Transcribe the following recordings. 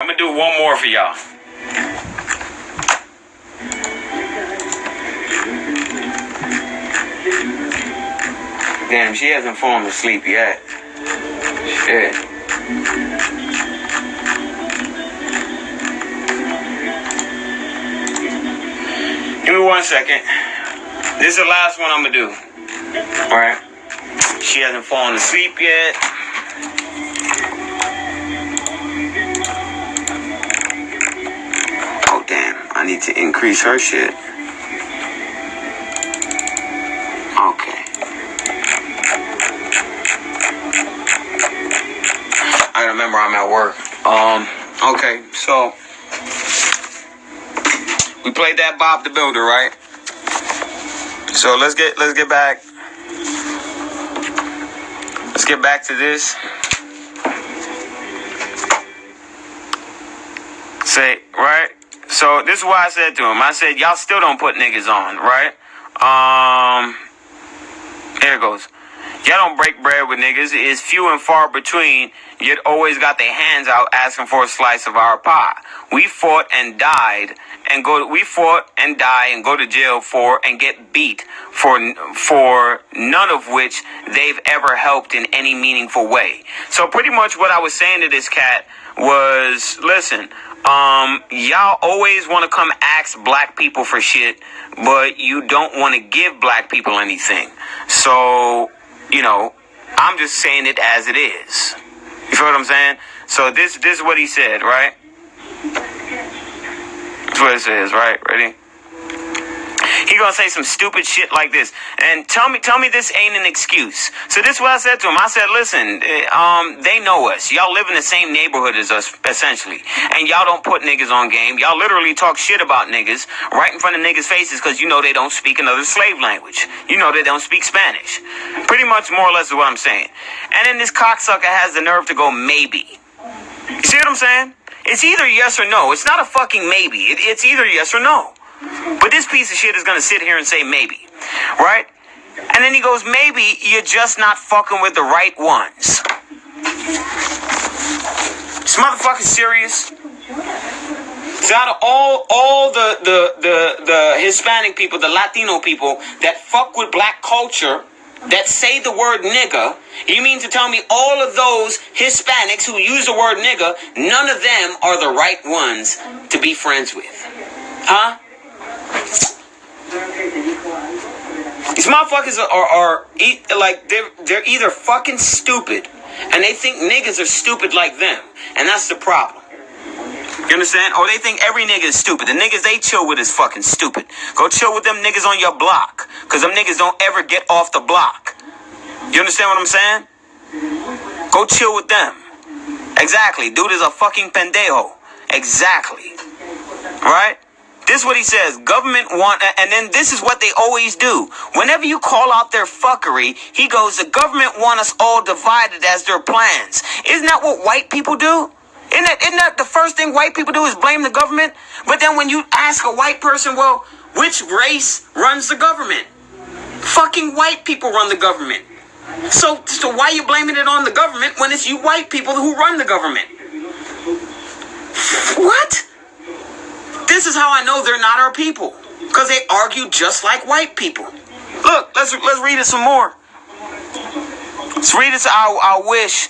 I'm gonna do one more for y'all. Damn, she hasn't fallen asleep yet. Shit. Give me 1 second. This is the last one I'm gonna do. Alright. She hasn't fallen asleep yet. Oh damn, I need to increase her shit. Okay. I remember I'm at work. Okay, so we played that Bob the Builder, right? So let's get back. Let's get back to this. Say, right? So this is what I said to him. I said, y'all still don't put niggas on, right? Here it goes. Y'all don't break bread with niggas. It's few and far between. Yet always got their hands out asking for a slice of our pie. We fought and died and go to jail for and get beat for none of which they've ever helped in any meaningful way. So pretty much what I was saying to this cat was, listen, y'all always want to come ask black people for shit, but you don't want to give black people anything. So, you know, I'm just saying it as it is. You feel what I'm saying? So this is what he said, right? That's what it says, right? Ready? He gonna say some stupid shit like this. And tell me this ain't an excuse. So this is what I said to him. I said, listen, they know us. Y'all live in the same neighborhood as us, essentially. And y'all don't put niggas on game. Y'all literally talk shit about niggas right in front of niggas' faces because you know they don't speak another slave language. You know they don't speak Spanish. Pretty much more or less is what I'm saying. And then this cocksucker has the nerve to go maybe. You see what I'm saying? It's either yes or no. It's not a fucking maybe. It's either yes or no. But this piece of shit is going to sit here and say maybe, right? And then he goes, maybe you're just not fucking with the right ones. This motherfucker's serious. So out of all the Hispanic people, the Latino people that fuck with black culture, that say the word nigga, you mean to tell me all of those Hispanics who use the word nigga, none of them are the right ones to be friends with? Huh? These motherfuckers are like they're either fucking stupid and they think niggas are stupid like them, and that's the problem. You understand? Or they think every nigga is stupid. The niggas they chill with is fucking stupid. Go chill with them niggas on your block, because them niggas don't ever get off the block. You understand what I'm saying? Go chill with them. Exactly. Dude is a fucking pendejo. Exactly. Right? This is what he says. Government want, and then this is what they always do. Whenever you call out their fuckery, he goes, the government want us all divided as their plans. Isn't that what white people do? Isn't that the first thing white people do is blame the government? But then when you ask a white person, well, which race runs the government? Fucking white people run the government. So why are you blaming it on the government when it's you white people who run the government? What? This is how I know they're not our people. Because they argue just like white people. Look, let's read it some more. Let's read it to our wish.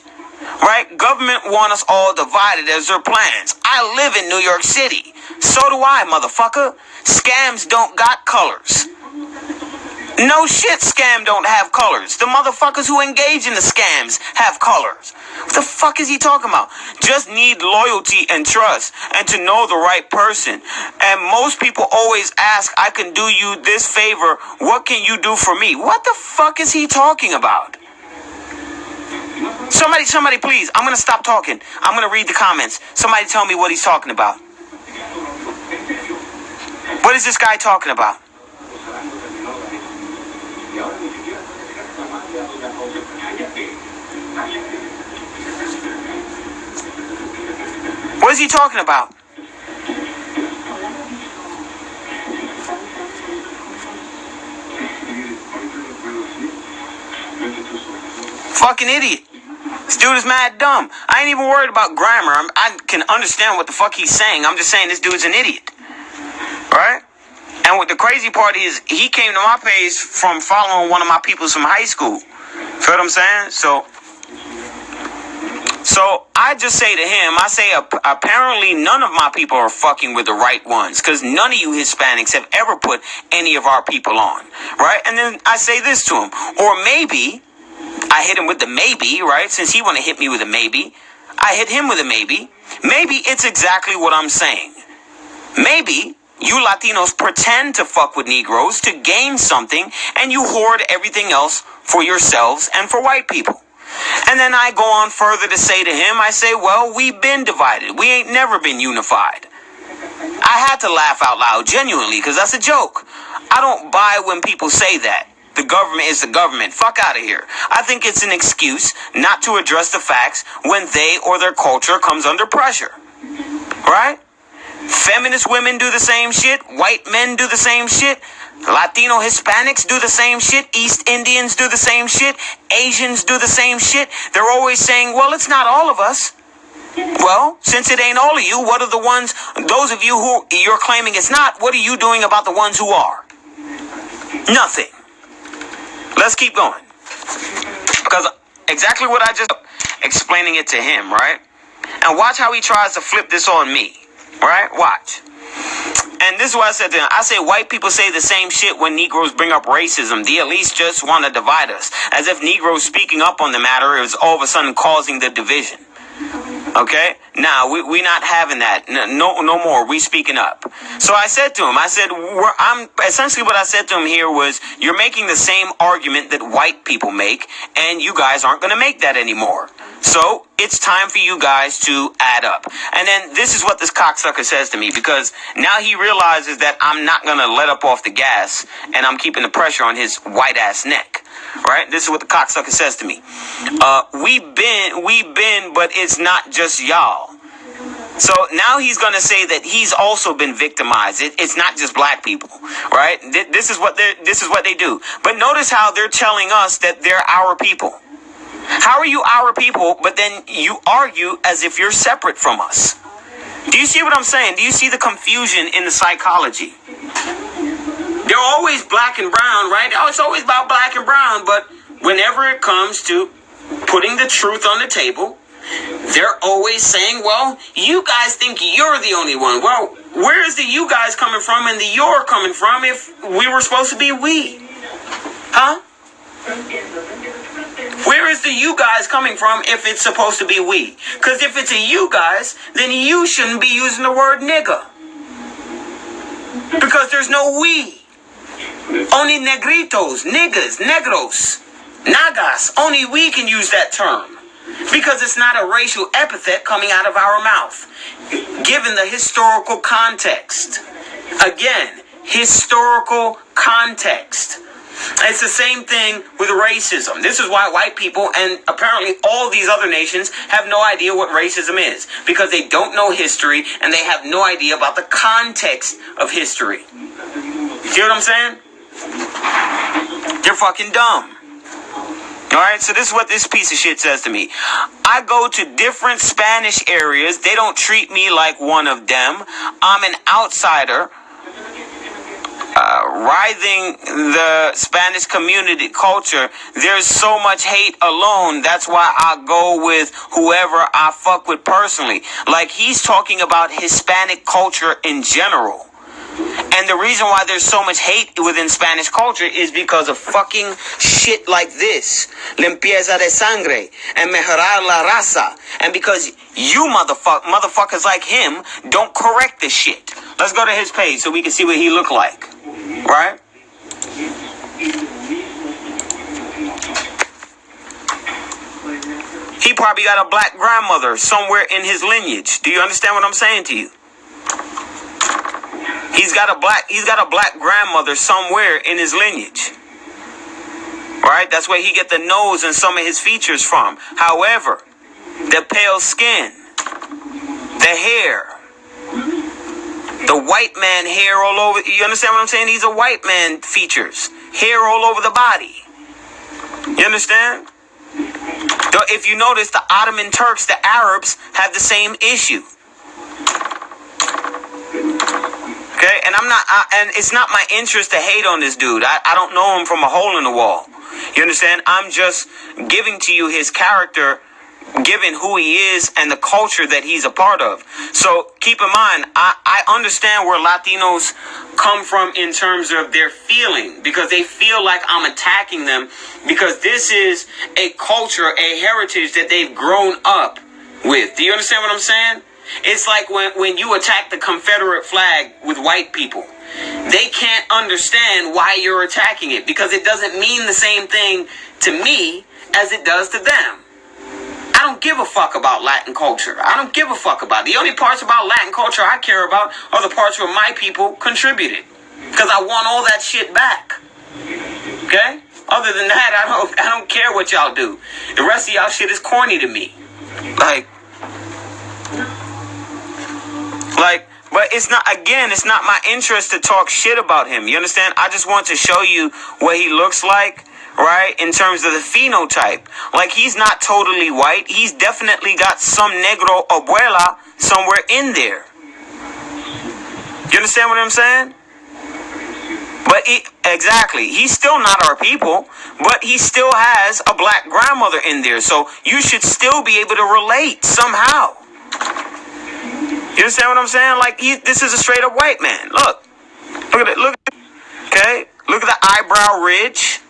Right? Government want us all divided as their plans. I live in New York City. So do I, motherfucker. Scams don't got colors. No shit, scam don't have colors. The motherfuckers who engage in the scams have colors. What the fuck is he talking about? Just need loyalty and trust and to know the right person. And most people always ask, I can do you this favor. What can you do for me? What the fuck is he talking about? Somebody, please. I'm going to stop talking. I'm going to read the comments. Somebody tell me what he's talking about. What is this guy talking about? What is he talking about? Fucking idiot. This dude is mad dumb. I ain't even worried about grammar. I can understand what the fuck he's saying. I'm just saying this dude's an idiot. Right? And what the crazy part is, he came to my page from following one of my peoples from high school. Feel what I'm saying? So I just say to him, I say apparently none of my people are fucking with the right ones, because none of you Hispanics have ever put any of our people on, right? And then I say this to him, or maybe I hit him with the maybe, right? Since he want to hit me with a maybe, I hit him with a maybe. Maybe it's exactly what I'm saying. Maybe you Latinos pretend to fuck with Negroes to gain something, and you hoard everything else for yourselves and for white people. And then I go on further to say to him, I say, well, we've been divided. We ain't never been unified. I had to laugh out loud, genuinely, because that's a joke. I don't buy when people say that. The government is the government. Fuck out of here. I think it's an excuse not to address the facts when they or their culture comes under pressure. Right? Feminist women do the same shit. White men do the same shit. Latino Hispanics do the same shit. East Indians do the same shit. Asians do the same shit. They're always saying, well, it's not all of us. Well, since it ain't all of you, what are the ones, those of you who you're claiming it's not, what are you doing about the ones who are? Nothing. Let's keep going. Because exactly what I just explaining it to him, right? And watch how he tries to flip this on me. Right? Watch. And this is what I said to him. I say white people say the same shit when Negroes bring up racism. They at least just want to divide us. As if Negroes speaking up on the matter is all of a sudden causing the division. Okay? Now, we not having that. No more. We speaking up. So I said to him, essentially what I said to him here was, you're making the same argument that white people make, and you guys aren't going to make that anymore. So it's time for you guys to add up. And then this is what this cocksucker says to me, because now he realizes that I'm not going to let up off the gas, and I'm keeping the pressure on his white ass neck. Right? This is what the cocksucker says to me. We've been, but it's not just y'all. So now he's going to say that he's also been victimized. It's not just black people, right? This is what they do. But notice how they're telling us that they're our people. How are you our people, but then you argue as if you're separate from us? Do you see what I'm saying? Do you see the confusion in the psychology? They're always black and brown, right? Oh, it's always about black and brown, but whenever it comes to putting the truth on the table, they're always saying, well, you guys think you're the only one. Well, where is the you guys coming from and the you're coming from if we were supposed to be we? Huh? Where is the you guys coming from if it's supposed to be we? Because if it's a you guys, then you shouldn't be using the word nigga. Because there's no we. Only negritos, niggas, negros, nagas. Only we can use that term. Because it's not a racial epithet coming out of our mouth. Given the historical context. Again, historical context. It's the same thing with racism. This is why white people and apparently all these other nations have no idea what racism is. Because they don't know history and they have no idea about the context of history. See what I'm saying? They're fucking dumb. Alright, so this is what this piece of shit says to me. I go to different Spanish areas. They don't treat me like one of them. I'm an outsider. Writhing the Spanish community culture. There's so much hate alone. That's why I go with whoever I fuck with personally. Like he's talking about Hispanic culture in general. And the reason why there's so much hate within Spanish culture is because of fucking shit like this. Limpieza de sangre and mejorar la raza. And because you motherfuckers like him don't correct this shit. Let's go to his page so we can see what he look like. Right? He probably got a black grandmother somewhere in his lineage. Do you understand what I'm saying to you? He's got a black grandmother somewhere in his lineage. Right? That's where he get the nose and some of his features from. However, the pale skin, the hair, the white man hair all over. You understand what I'm saying? These are white man features. Hair all over the body. You understand? If you notice, the Ottoman Turks, the Arabs, have the same issue. Okay, and and it's not my interest to hate on this dude. I don't know him from a hole in the wall. You understand? I'm just giving to you his character, given who he is and the culture that he's a part of. So keep in mind, I understand where Latinos come from in terms of their feeling, because they feel like I'm attacking them, because this is a culture, a heritage that they've grown up with. Do you understand what I'm saying? It's like when you attack the Confederate flag with white people. They can't understand why you're attacking it, because it doesn't mean the same thing to me as it does to them. I don't give a fuck about Latin culture. I don't give a fuck about it. The only parts about Latin culture I care about are the parts where my people contributed, because I want all that shit back. Okay? Other than that, I don't care what y'all do. The rest of y'all shit is corny to me. But it's not my interest to talk shit about him. You understand? I just want to show you what he looks like, right? In terms of the phenotype. Like, he's not totally white. He's definitely got some Negro abuela somewhere in there. You understand what I'm saying? But exactly. He's still not our people, but he still has a black grandmother in there. So you should still be able to relate somehow. You understand what I'm saying? Like, this is a straight up white man. Look at it. Okay, look at the eyebrow ridge.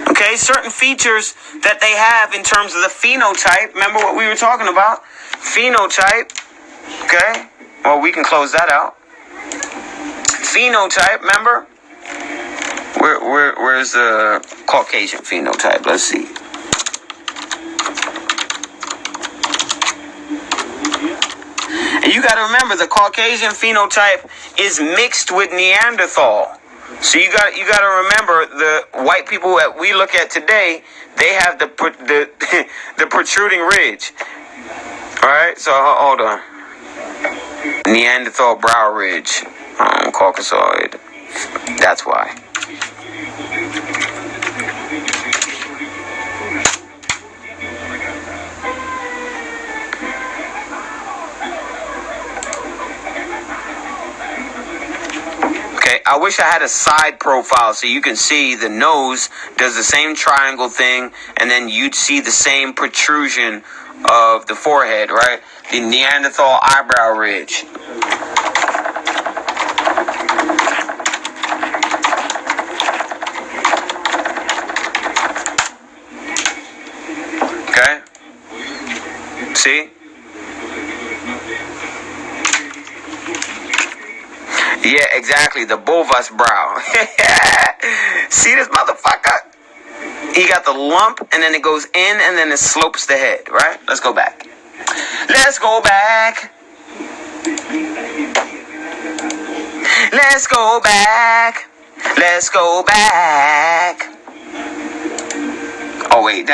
Okay, certain features that they have in terms of the phenotype. Remember what we were talking about? Phenotype. Okay, well, we can close that out. Phenotype. Remember? Where's the Caucasian phenotype? Let's see. And you got to remember, the Caucasian phenotype is mixed with Neanderthal. So you got to remember, the white people that we look at today, they have the protruding ridge. All right, so hold on. Neanderthal brow ridge, Caucasoid. That's why. Okay, I wish I had a side profile so you can see the nose does the same triangle thing, and then you'd see the same protrusion of the forehead, right? The Neanderthal eyebrow ridge. Okay? See? Yeah, exactly. The Bovas brow. See this motherfucker? He got the lump, and then it goes in, and then it slopes the head, right? Let's go back. Let's go back. Let's go back. Let's go back. Oh, wait.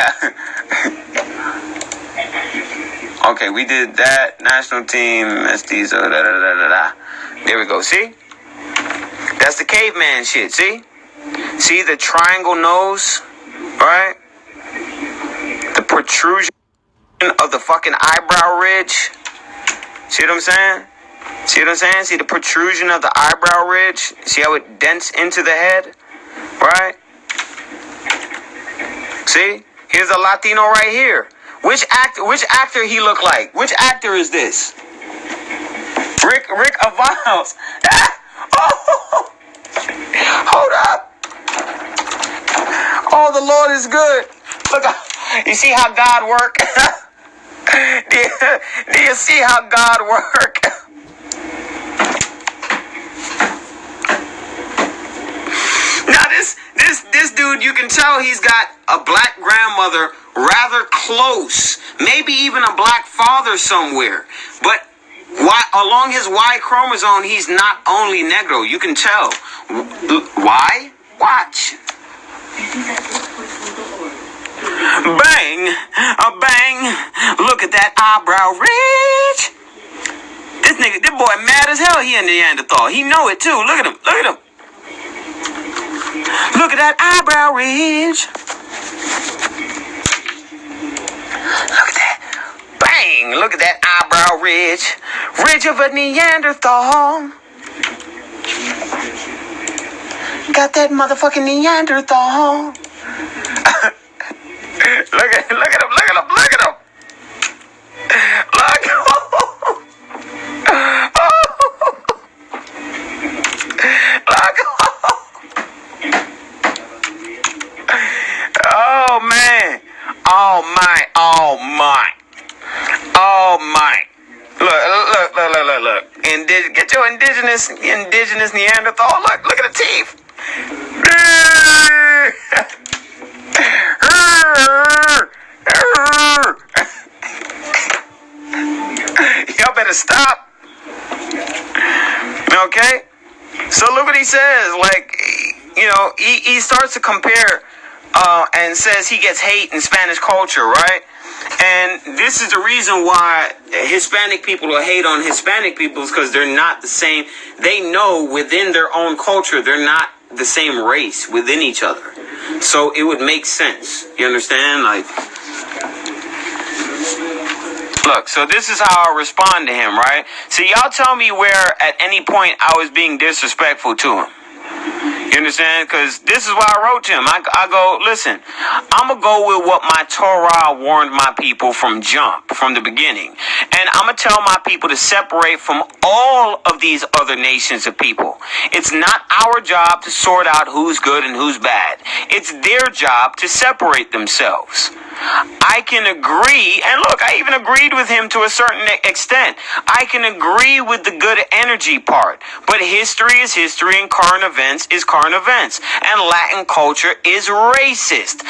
Okay, we did that. National team, SDs, There we go. See? That's the caveman shit. See? See the triangle nose? Right? The protrusion of the fucking eyebrow ridge. See what I'm saying? See what I'm saying? See the protrusion of the eyebrow ridge? See how it dents into the head? Right? See? Here's a Latino right here. Which actor he look like? Which actor is this? Rick Avalos. Oh! Hold up. Oh, the Lord is good. Look, you see how God work? Do you see how God work? Now this dude, you can tell he's got a black grandmother rather close, maybe even a black father somewhere. But along his Y chromosome, he's not only Negro. You can tell. Why? Watch. Bang, a bang. Look at that eyebrow ridge. This boy mad as hell. He a Neanderthal. He know it too. Look at him. Look at him. Look at that eyebrow ridge. thing. Look at that eyebrow ridge. Ridge of a Neanderthal. Got that motherfucking Neanderthal. Look at him. Look at him. Look at him. Look. Oh man. Oh my. Look. Get your indigenous Neanderthal. Look at the teeth. Y'all better stop. Okay? So look what he says. Like, he starts to compare and says he gets hate in Spanish culture, right? And this is the reason why Hispanic people will hate on Hispanic people, is because they're not the same. They know within their own culture, they're not the same race within each other. So it would make sense. You understand? Like, look, so this is how I respond to him, right? So y'all tell me where at any point I was being disrespectful to him. You understand? Because this is why I wrote to him. I go, listen, I'm going to go with what my Torah warned my people from the beginning. And I'm going to tell my people to separate from all of these other nations of people. It's not our job to sort out who's good and who's bad. It's their job to separate themselves. I can agree, and look, I even agreed with him to a certain extent. I can agree with the good energy part, but history is history and current events is current events, and Latin culture is racist.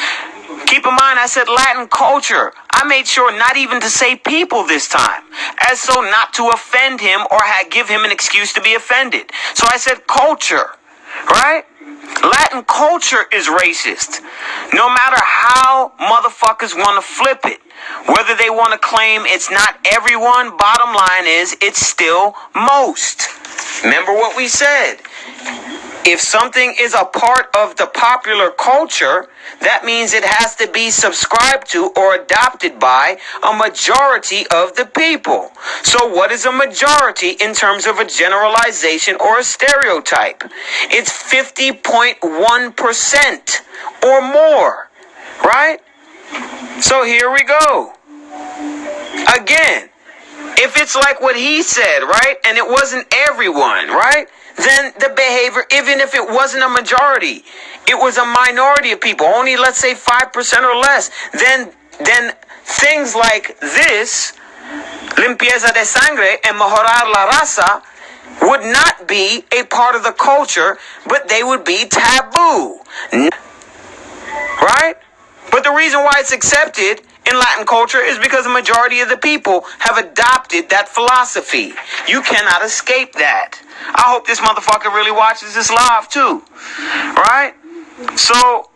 Keep in mind, I said Latin culture. I made sure not even to say people this time, as so not to offend him or give him an excuse to be offended. So I said culture, right? Latin culture is racist. No matter how motherfuckers want to flip it, whether they want to claim it's not everyone, bottom line is it's still most. Remember what we said. If something is a part of the popular culture, that means it has to be subscribed to or adopted by a majority of the people. So what is a majority in terms of a generalization or a stereotype? It's 50.1% or more, right? So here we go. Again, if it's like what he said, right, and it wasn't everyone, right, then the behavior, even if it wasn't a majority, it was a minority of people, only let's say 5% or less, then things like this, limpieza de sangre and mejorar la raza, would not be a part of the culture, but they would be taboo, right? But the reason why it's accepted in Latin culture is because the majority of the people have adopted that philosophy. You cannot escape that. I hope this motherfucker really watches this live too, right? So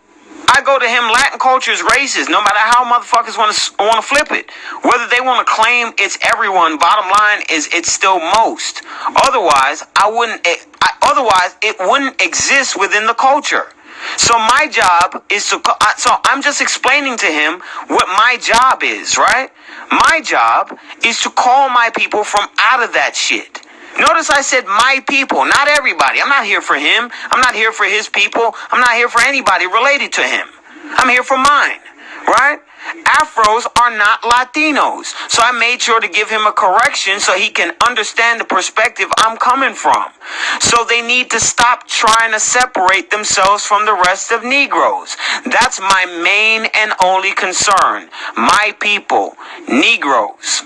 I go to him, Latin culture is racist, no matter how motherfuckers want to flip it. Whether they want to claim it's everyone, bottom line is it's still most. Otherwise, it wouldn't exist within the culture. So my job is so I'm just explaining to him what my job is, right? My job is to call my people from out of that shit. Notice I said my people, not everybody. I'm not here for him. I'm not here for his people. I'm not here for anybody related to him. I'm here for mine, right? Afros are not Latinos. So I made sure to give him a correction so he can understand the perspective I'm coming from. So they need to stop trying to separate themselves from the rest of Negroes. That's my main and only concern. My people, Negroes.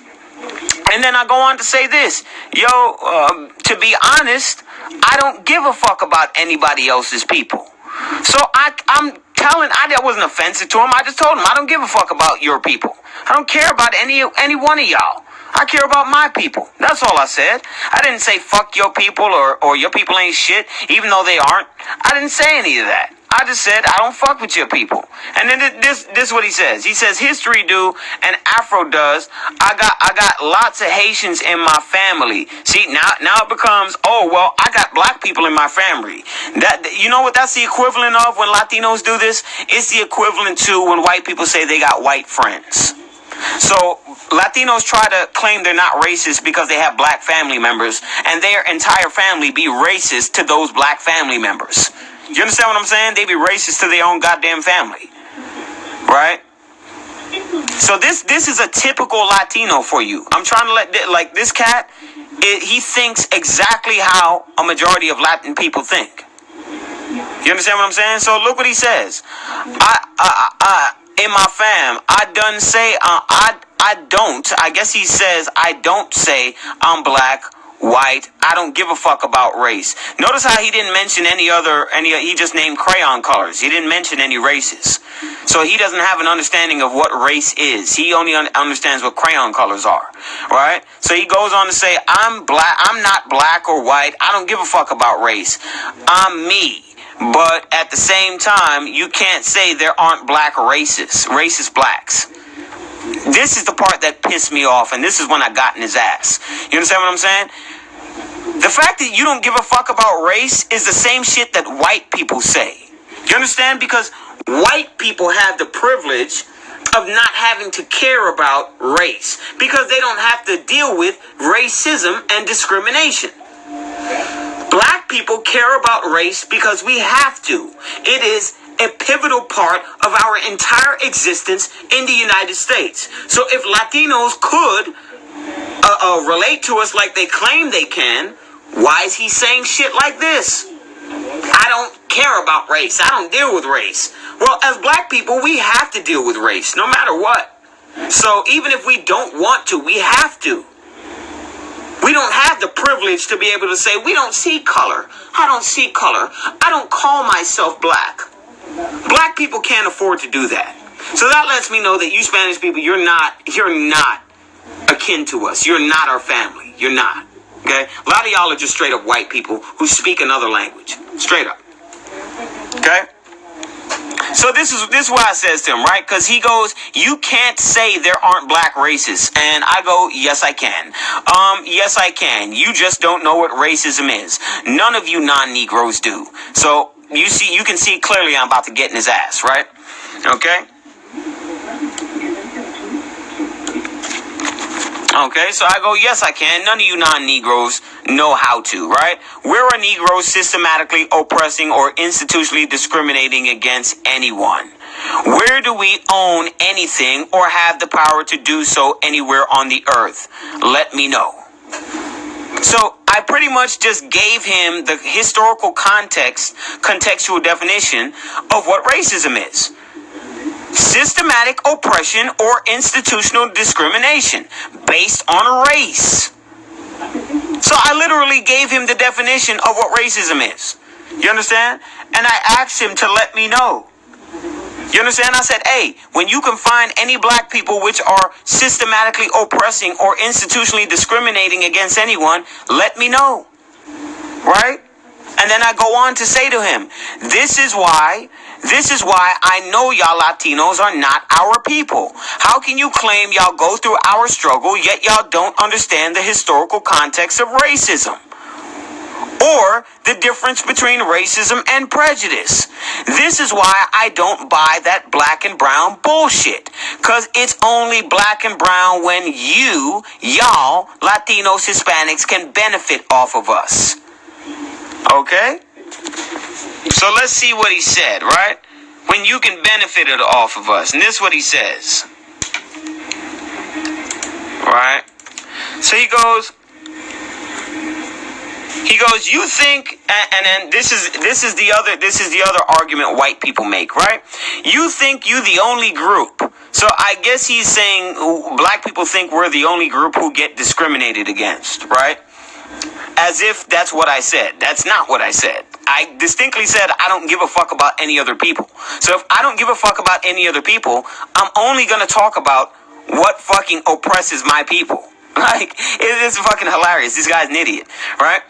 And then I go on to say this. To be honest, I don't give a fuck about anybody else's people. So I'm telling, that wasn't offensive to him. I just told him, I don't give a fuck about your people. I don't care about any one of y'all. I care about my people. That's all I said. I didn't say fuck your people or your people ain't shit, even though they aren't. I didn't say any of that. I just said I don't fuck with your people. And then this is what he says. He says history do and Afro does. I got lots of Haitians in my family. See, now it becomes, oh well, I got black people in my family. That, you know what that's the equivalent of when Latinos do this? It's the equivalent to when white people say they got white friends. So Latinos try to claim they're not racist because they have black family members, and their entire family be racist to those black family members. You understand what I'm saying? They be racist to their own goddamn family, right? So this is a typical Latino for you. I'm trying to like this cat. He thinks exactly how a majority of Latin people think. You understand what I'm saying? So look what he says. In my fam, I done say, I don't. I guess he says, I don't say I'm black, white. I don't give a fuck about race. Notice how he didn't mention he just named crayon colors. He didn't mention any races. So he doesn't have an understanding of what race is. He only understands what crayon colors are, right? So he goes on to say, I'm black. I'm not black or white. I don't give a fuck about race. I'm me. But at the same time, you can't say there aren't black racist blacks. This is the part that pissed me off, and this is when I got in his ass. You understand what I'm saying? The fact that you don't give a fuck about race is the same shit that white people say. You understand? Because white people have the privilege of not having to care about race because they don't have to deal with racism and discrimination. Black people care about race because we have to. It is a pivotal part of our entire existence in the United States. So if Latinos could relate to us like they claim they can, why is he saying shit like this? I don't care about race. I don't deal with race. Well, as black people, we have to deal with race, no matter what. So even if we don't want to, we have to. We don't have the privilege to be able to say, we don't see color. I don't see color. I don't call myself black. Black people can't afford to do that. So that lets me know that you Spanish people, you're not akin to us. You're not our family. You're not. Okay? A lot of y'all are just straight up white people who speak another language. Straight up. Okay? So this is what I says to him, right? Because he goes, you can't say there aren't black racists. And I go, yes, I can. Yes, I can. You just don't know what racism is. None of you non-Negroes do. So you can see clearly I'm about to get in his ass, right? Okay? Okay, so I go, yes, I can. None of you non-Negroes know how to, right? Where are Negroes systematically oppressing or institutionally discriminating against anyone? Where do we own anything or have the power to do so anywhere on the earth? Let me know. So I pretty much just gave him the historical contextual definition of what racism is. Systematic oppression or institutional discrimination based on race. So I literally gave him the definition of what racism is. You understand? And I asked him to let me know. You understand? I said, hey, when you can find any black people which are systematically oppressing or institutionally discriminating against anyone, let me know. Right? And then I go on to say to him, this is why I know y'all Latinos are not our people. How can you claim y'all go through our struggle, yet y'all don't understand the historical context of racism? Or the difference between racism and prejudice. This is why I don't buy that black and brown bullshit. Because it's only black and brown when y'all, Latinos, Hispanics, can benefit off of us. Okay? So let's see what he said, right? When you can benefit it off of us. And this is what he says. Right? So he goes, you think, and then this is the other argument white people make, right? You think you the only group. So I guess he's saying black people think we're the only group who get discriminated against, right? As if that's what I said. That's not what I said. I distinctly said I don't give a fuck about any other people. So if I don't give a fuck about any other people, I'm only going to talk about what fucking oppresses my people. Like, it's fucking hilarious. This guy's an idiot, right?